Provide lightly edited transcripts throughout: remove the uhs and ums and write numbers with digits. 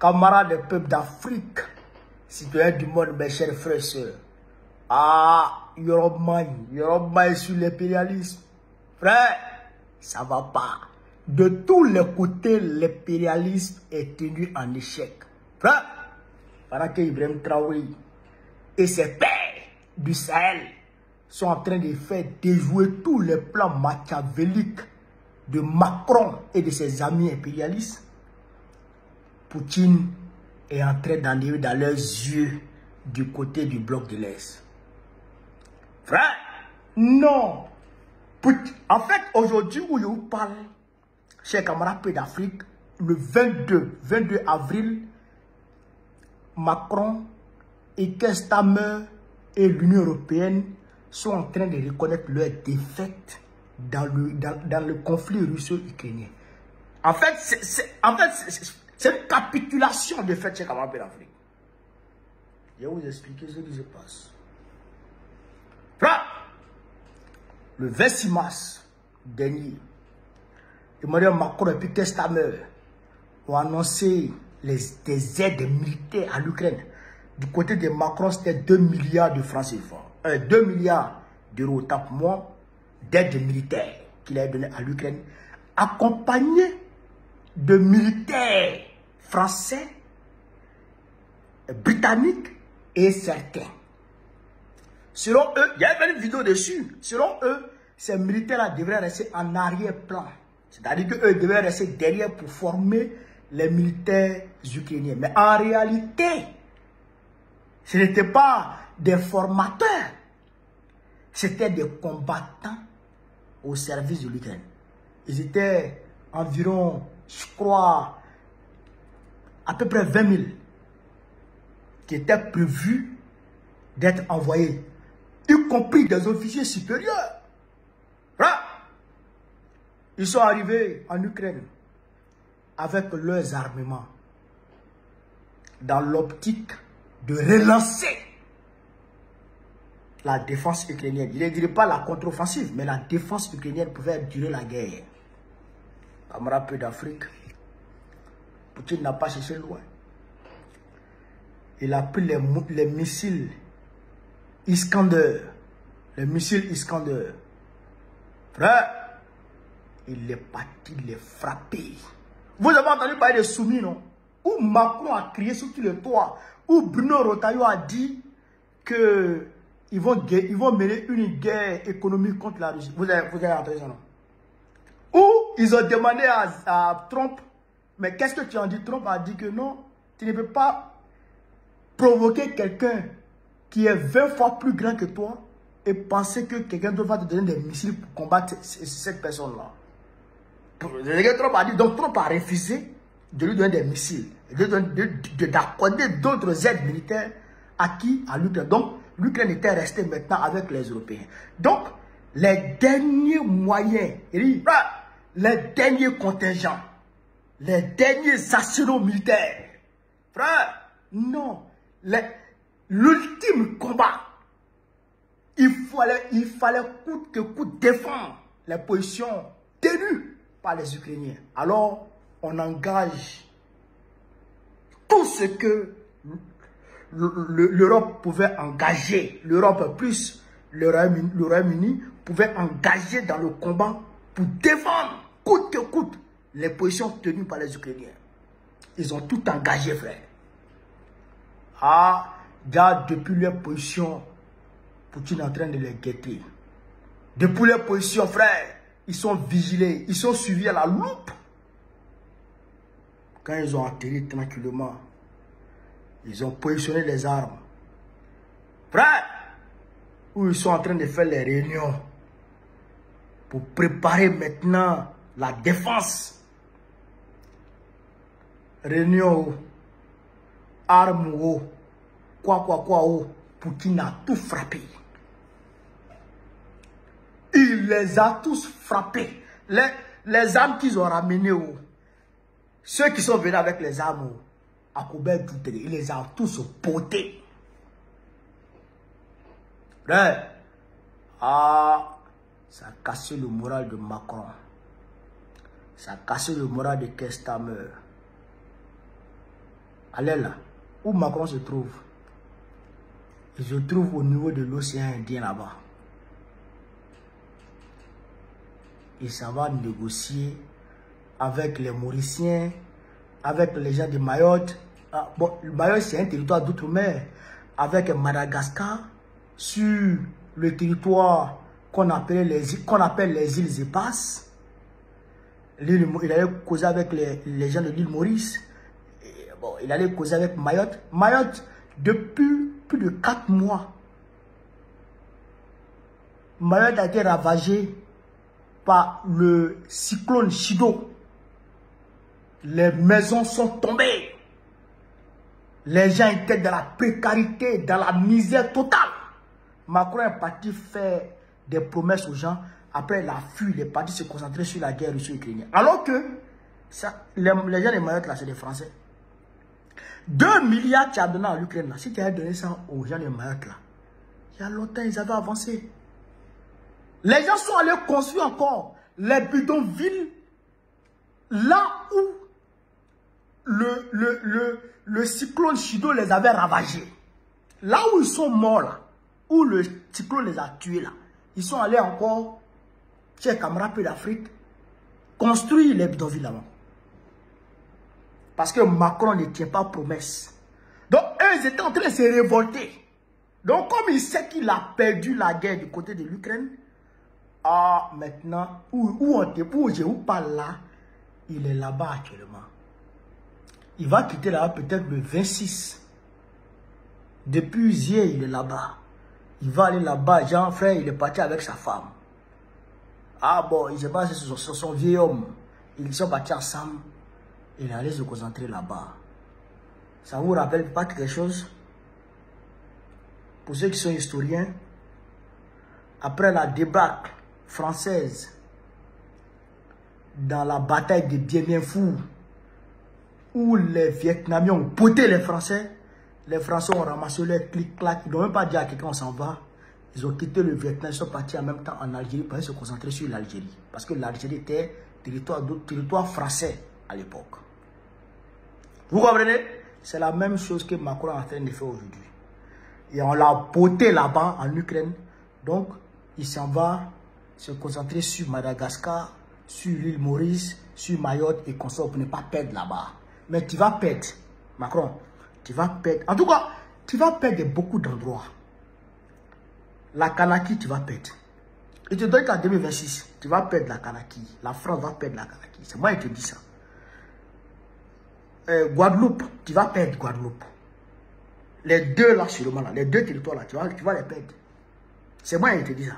camarades des peuples d'Afrique, citoyens du monde, mes chers frères et sœurs. Ah, Europe est sur l'impérialisme. Frère, ça va pas. De tous les côtés, l'impérialisme est tenu en échec. Frère, pendant que Ibrahim Traoré et ses pères du Sahel sont en train de faire déjouer tous les plans machiavéliques de Macron et de ses amis impérialistes, Poutine est en train d'enlever dans leurs yeux du côté du bloc de l'Est. Frère, non. En fait, aujourd'hui où je vous parle, chers camarades peu d'Afrique, le 22 avril, Macron et Keir Starmer et l'Union européenne sont en train de reconnaître leur défaite dans le conflit russo-ukrainien. En fait, c'est une capitulation de fait chez camarades peu d'Afrique. Je vais vous expliquer ce qui se passe. Frère, le 26 mars dernier, Emmanuel Macron et Keir Starmer ont annoncé des aides militaires à l'Ukraine. Du côté de Macron, c'était 2 milliards de francs CFA. 2 milliards d'euros, tape moi, d'aide militaire qu'il a donné à l'Ukraine, accompagné de militaires français, britanniques et certains. Selon eux, il y a une vidéo dessus. Selon eux, ces militaires-là devraient rester en arrière-plan. C'est-à-dire qu'eux devraient rester derrière pour former les militaires ukrainiens. Mais en réalité, ce n'étaient pas des formateurs. C'était des combattants au service de l'Ukraine. Ils étaient environ, je crois, à peu près 20 000 qui étaient prévus d'être envoyés, y compris des officiers supérieurs. Là, ils sont arrivés en Ukraine avec leurs armements dans l'optique de relancer la défense ukrainienne. Je ne dirais pas la contre-offensive, mais la défense ukrainienne pouvait durer la guerre. Camarades peu d'Afrique, Poutine n'a pas cherché loin. Il a pris les missiles Iskander. Les missiles Iskander. Frère, il est parti les frapper. Vous avez entendu parler de Soumis, non? Où Macron a crié sur tous les toits. Où Bruno Retailleau a dit que ils vont mener une guerre économique contre la Russie. Vous avez entendu ça, non? Où ils ont demandé à Trump, mais qu'est-ce que tu en dis? Trump a dit que non, tu ne peux pas provoquer quelqu'un qui est 20 fois plus grand que toi et penser que quelqu'un doit te donner des missiles pour combattre cette personne-là. Trump a dit, donc Trump a refusé de lui donner des missiles, d'accorder d'autres aides militaires à qui? À l'Ukraine. Donc, l'Ukraine était restée maintenant avec les Européens. Donc, les derniers moyens, les derniers contingents, les derniers arsenaux militaires, frère, non, l'ultime combat, il fallait coûte que coûte défendre les positions tenues par les Ukrainiens. Alors, on engage tout ce que l'Europe pouvait engager, l'Europe plus le Royaume-Uni pouvait engager dans le combat pour défendre coûte que coûte les positions tenues par les Ukrainiens. Ils ont tout engagé, frère. Ah, déjà depuis leur position, Poutine est en train de les guetter. Depuis leur position, frère, ils sont vigilés, ils sont suivis à la loupe. Quand ils ont atterri tranquillement, ils ont positionné les armes. Frère, où ils sont en train de faire les réunions pour préparer maintenant la défense. Réunion, armes, quoi, Poutine a tout frappé. Il les a tous frappés. Les armes qu'ils ont ramenées, ceux qui sont venus avec les armes, à Koubert, il les a tous potés. Frère, ah, ça a cassé le moral de Macron. Ça a cassé le moral de Keir Starmer. Allez là, où Macron se trouve. Il se trouve au niveau de l'océan Indien là-bas. Il s'en va négocier avec les Mauriciens, avec les gens de Mayotte. Ah, bon, Mayotte c'est un territoire d'outre-mer. Avec Madagascar, sur le territoire qu'on appelle les îles Éparses. Il allait causer avec les gens de l'île Maurice. Bon, il allait causer avec Mayotte. Mayotte, depuis plus de 4 mois, Mayotte a été ravagée par le cyclone Chido. Les maisons sont tombées. Les gens étaient dans la précarité, dans la misère totale. Macron est parti faire des promesses aux gens. Après, il a fui, il est parti se concentrer sur la guerre russo-ukrainienne. Alors que les gens de Mayotte, là, c'est des Français. 2 milliards tu as donné à l'Ukraine, là. Si tu avais donné ça aux gens de Mayotte, là, il y a longtemps, ils avaient avancé. Les gens sont allés construire encore les bidonvilles là où le cyclone Chido les avait ravagés. Là où ils sont morts, là, où le cyclone les a tués, là, ils sont allés encore, chez camarades d'Afrique, construire les bidonvilles là-bas. Parce que Macron ne tient pas promesse. Donc, eux, ils étaient en train de se révolter. Donc, comme il sait qu'il a perdu la guerre du côté de l'Ukraine, ah, maintenant, où je vous parle là, il est là-bas actuellement. Il va quitter là peut-être le 26. Depuis hier, il est là-bas. Il va aller là-bas. Jean-Frère, il est parti avec sa femme. Ah bon, il ne sait pas si c'est son vieil homme. Ils sont partis ensemble. Il est allé se concentrer là-bas. Ça vous rappelle pas quelque chose? Pour ceux qui sont historiens, après la débâcle française dans la bataille de Bien Bien Phu, où les Vietnamiens ont poté les Français ont ramassé leur clic-clac. Ils n'ont même pas dit à quelqu'un on s'en va. Ils ont quitté le Vietnam, ils sont partis en même temps en Algérie pour se concentrer sur l'Algérie. Parce que l'Algérie était territoire français à l'époque. Vous comprenez? C'est la même chose que Macron est en train de faire aujourd'hui. Et on l'a poté là-bas en Ukraine. Donc, il s'en va se concentrer sur Madagascar, sur l'île Maurice, sur Mayotte et consort pour ne pas perdre là-bas. Mais tu vas perdre, Macron. Tu vas perdre. En tout cas, tu vas perdre beaucoup d'endroits. La Kanaki, tu vas perdre. Et te donne qu'en 2026, tu vas perdre la Kanaki. La France va perdre la Kanaki. C'est moi qui te dis ça. Guadeloupe, tu vas perdre Guadeloupe. Les deux là, sûrement là, les deux territoires là, tu vas les perdre. C'est moi qui te dis ça.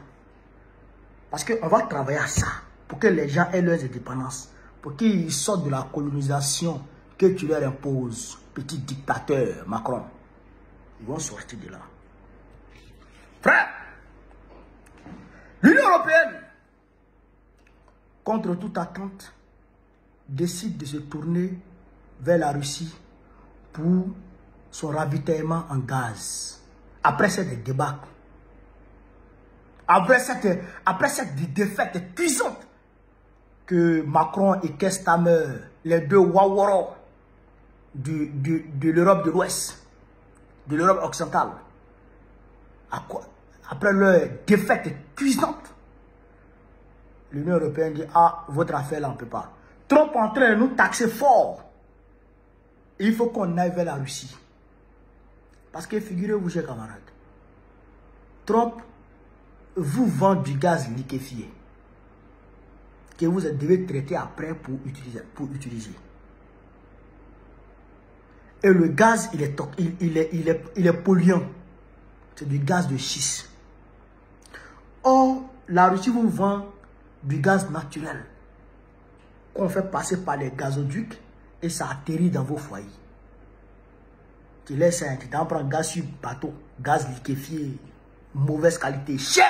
Parce qu'on va travailler à ça. Pour que les gens aient leurs indépendances. Pour qu'ils sortent de la colonisation que tu leur imposes. Petit dictateur, Macron. Ils vont sortir de là. Frère, l'Union européenne, contre toute attente, décide de se tourner vers la Russie pour son ravitaillement en gaz. Après cette débâcle, après cette défaite cuisante que Macron et Kestammer, les deux Waworo de l'Europe de l'Ouest, de l'Europe occidentale, après leur défaite cuisante, l'Union européenne dit, ah, votre affaire là, on ne peut pas. Trump est en train de nous taxer fort. Il faut qu'on aille vers la Russie. Parce que figurez-vous, chers camarades, Trump vous vend du gaz liquéfié que vous devez traiter après pour utiliser. Et le gaz, il est polluant. C'est du gaz de schiste. Or, la Russie vous vend du gaz naturel qu'on fait passer par les gazoducs et ça atterrit dans vos foyers. Tu laisses un, tu t'en prends gaz sur bateau, gaz liquéfié, mauvaise qualité, cher.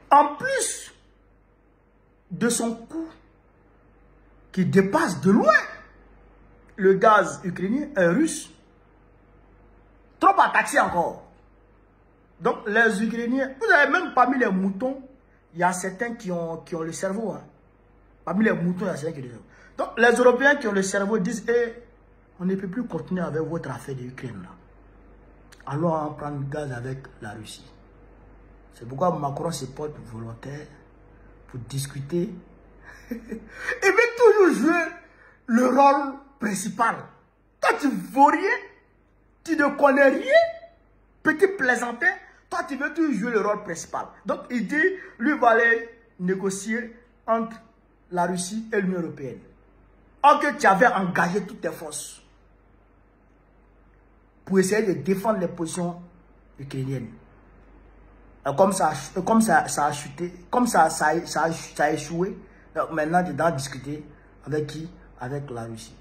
En plus de son coût qui dépasse de loin le gaz ukrainien, russe, trop à taxer encore. Donc les Ukrainiens, vous avez même parmi les moutons, il y a certains qui ont le cerveau. Hein. Parmi les moutons, il y a certains qui ont le cerveau. Donc les Européens qui ont le cerveau disent, On ne peut plus continuer avec votre affaire de l'Ukraine. Allons en prendre gaz avec la Russie. C'est pourquoi Macron se porte volontaire pour discuter. Il veut toujours jouer le rôle principal. Toi, tu ne vaux rien. Tu ne connais rien. Petit plaisantin. Toi, tu veux toujours jouer le rôle principal. Donc, il dit, lui va aller négocier entre la Russie et l'Union européenne. Or que tu avais engagé toutes tes forces pour essayer de défendre les positions ukrainiennes. Comme ça a chuté, comme ça a échoué, donc maintenant tu dois discuter avec qui? Avec la Russie.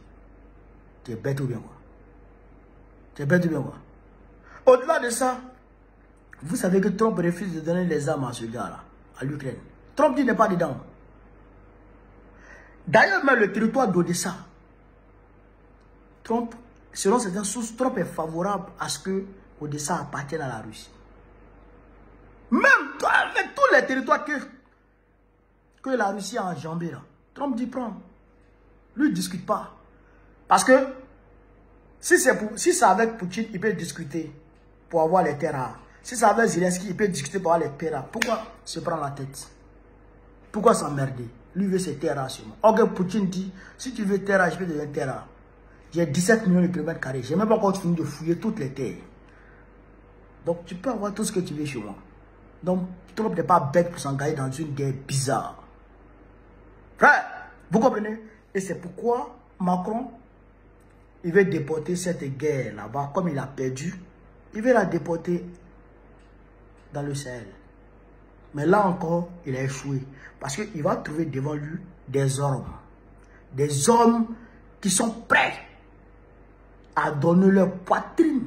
Tu es bête ou bien quoi? Tu es bête ou bien quoi? Au-delà de ça, vous savez que Trump refuse de donner les armes à ce gars-là, à l'Ukraine. Trump dit n'est pas dedans. D'ailleurs, même le territoire d'Odessa, Trump, selon certaines sources, Trump est favorable à ce que Odessa appartienne à la Russie. Même avec tous les territoires que la Russie a enjambés, là, Trump dit prends. Lui, il ne discute pas. Parce que si c'est avec Poutine, il peut discuter pour avoir les terres rares. Si c'est avec Zelensky, il peut discuter pour avoir les terres rares. Pourquoi se prendre la tête? Pourquoi s'emmerder? Lui veut ses terres rares sur moi. Ok, Poutine dit, si tu veux terres rares, je peux te donner terres rares. J'ai 17 millions de kilomètres carrés. Je n'ai même pas encore fini de fouiller toutes les terres. Donc, tu peux avoir tout ce que tu veux chez moi. Donc, Trump n'est pas bête pour s'engager dans une guerre bizarre. Frère, vous comprenez? Et c'est pourquoi Macron, il veut déporter cette guerre là-bas. Comme il a perdu, il veut la déporter dans le Sahel. Mais là encore, il a échoué. Parce qu'il va trouver devant lui des hommes. Des hommes qui sont prêts à donner leur poitrine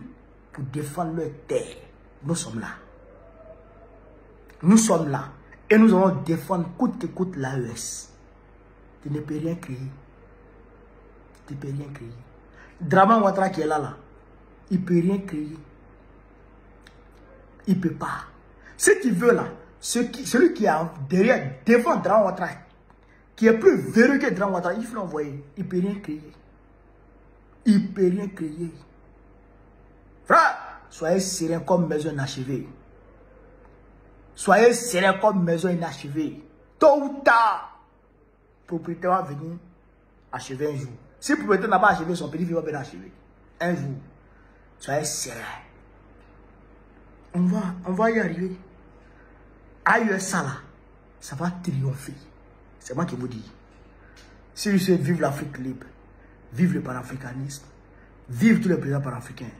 pour défendre leur terre. Nous sommes là. Nous sommes là. Et nous allons défendre coûte que coûte l'AES. Tu ne peux rien créer. Tu ne peux rien créer. Draman Ouattara qui est là, il ne peut rien créer. Il ne peut pas. Ce qu'il veut là, celui qui est derrière, devant Draman Ouattara, qui est plus verrueux que Draman Ouattara, il faut l'envoyer. Il ne peut rien créer. Il ne peut rien créer. Frère, soyez serein comme maison inachevée. Soyez serein comme maison inachevée. Tôt ou tard, propriétaire va venir achever un jour. Si le propriétaire n'a pas achevé son petit, il va bien achever. Un jour. Soyez serein. On va y arriver. Aïe, ça là, ça va triompher. C'est moi qui vous dis. Si je souhaite vivre l'Afrique libre, vive le panafricanisme, vive tous les présidents panafricains,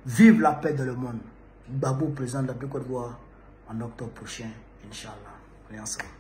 vive la paix dans le monde. Babou, président de la Côte d'Ivoire, en octobre prochain, Inch'Allah. On est ensemble.